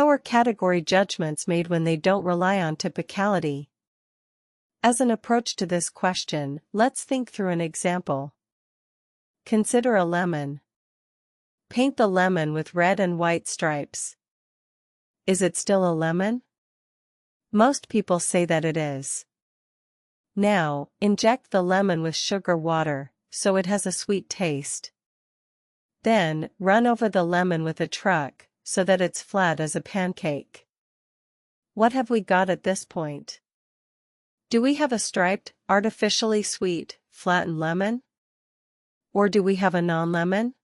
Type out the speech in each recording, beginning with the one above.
How are category judgments made when they don't rely on typicality? As an approach to this question, let's think through an example. Consider a lemon. Paint the lemon with red and white stripes. Is it still a lemon? Most people say that it is. Now, inject the lemon with sugar water, so it has a sweet taste. Then, run over the lemon with a truck, so that it's flat as a pancake. What have we got at this point? Do we have a striped, artificially sweet, flattened lemon? Or do we have a non-lemon?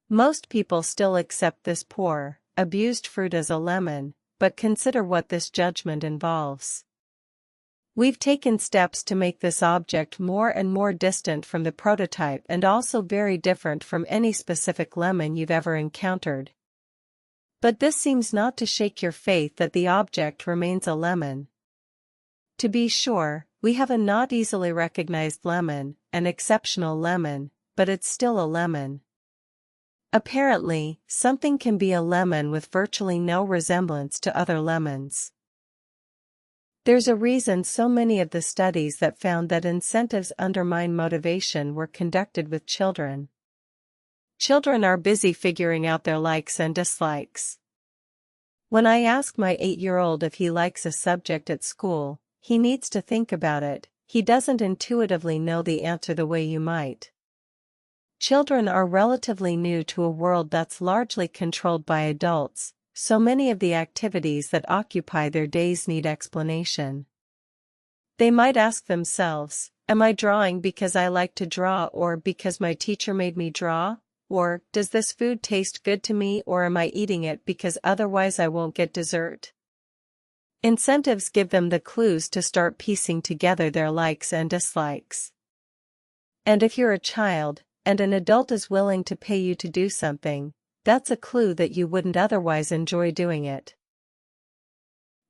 Most people still accept this poor, abused fruit as a lemon, but consider what this judgment involves. We've taken steps to make this object more and more distant from the prototype and also very different from any specific lemon you've ever encountered. But this seems not to shake your faith that the object remains a lemon. To be sure, we have a not easily recognized lemon, an exceptional lemon, but it's still a lemon. Apparently, something can be a lemon with virtually no resemblance to other lemons. There's a reason so many of the studies that found that incentives undermine motivation were conducted with children. Children are busy figuring out their likes and dislikes. When I ask my 8-year-old if he likes a subject at school, he needs to think about it. He doesn't intuitively know the answer the way you might. Children are relatively new to a world that's largely controlled by adults, so many of the activities that occupy their days need explanation. They might ask themselves, am I drawing because I like to draw or because my teacher made me draw? Or, does this food taste good to me or am I eating it because otherwise I won't get dessert? Incentives give them the clues to start piecing together their likes and dislikes. And if you're a child, and an adult is willing to pay you to do something, that's a clue that you wouldn't otherwise enjoy doing it.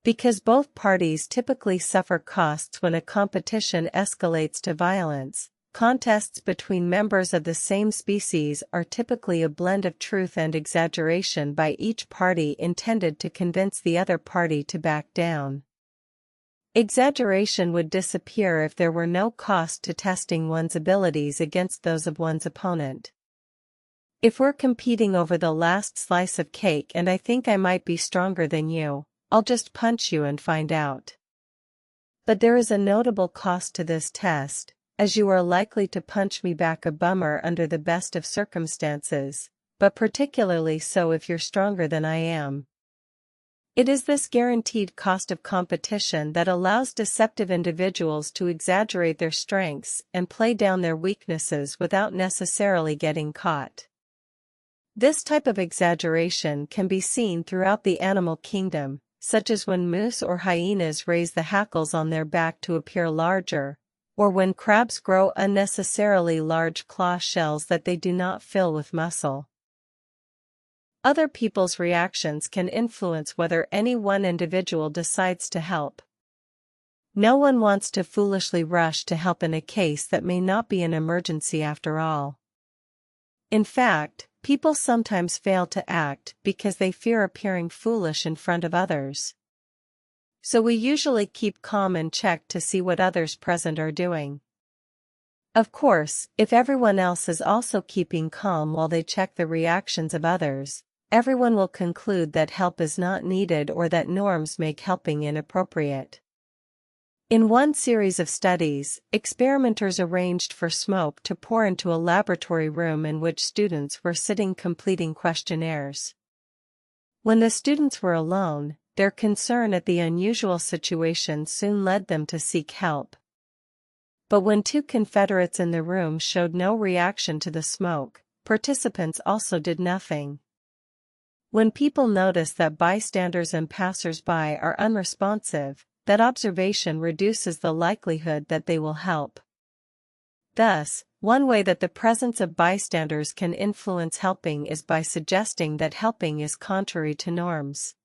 Because both parties typically suffer costs when a competition escalates to violence, contests between members of the same species are typically a blend of truth and exaggeration by each party intended to convince the other party to back down. Exaggeration would disappear if there were no cost to testing one's abilities against those of one's opponent. If we're competing over the last slice of cake and I think I might be stronger than you, I'll just punch you and find out. But there is a notable cost to this test, as you are likely to punch me back a bummer under the best of circumstances, but particularly so if you're stronger than I am. It is this guaranteed cost of competition that allows deceptive individuals to exaggerate their strengths and play down their weaknesses without necessarily getting caught. This type of exaggeration can be seen throughout the animal kingdom, such as when moose or hyenas raise the hackles on their back to appear larger, or when crabs grow unnecessarily large claw shells that they do not fill with muscle. Other people's reactions can influence whether any one individual decides to help. No one wants to foolishly rush to help in a case that may not be an emergency after all. In fact, people sometimes fail to act because they fear appearing foolish in front of others. So we usually keep calm and check to see what others present are doing. Of course, if everyone else is also keeping calm while they check the reactions of others, everyone will conclude that help is not needed or that norms make helping inappropriate. In one series of studies, experimenters arranged for smoke to pour into a laboratory room in which students were sitting completing questionnaires. When the students were alone, their concern at the unusual situation soon led them to seek help. But when two Confederates in the room showed no reaction to the smoke, participants also did nothing. When people notice that bystanders and passers-by are unresponsive, that observation reduces the likelihood that they will help. Thus, one way that the presence of bystanders can influence helping is by suggesting that helping is contrary to norms.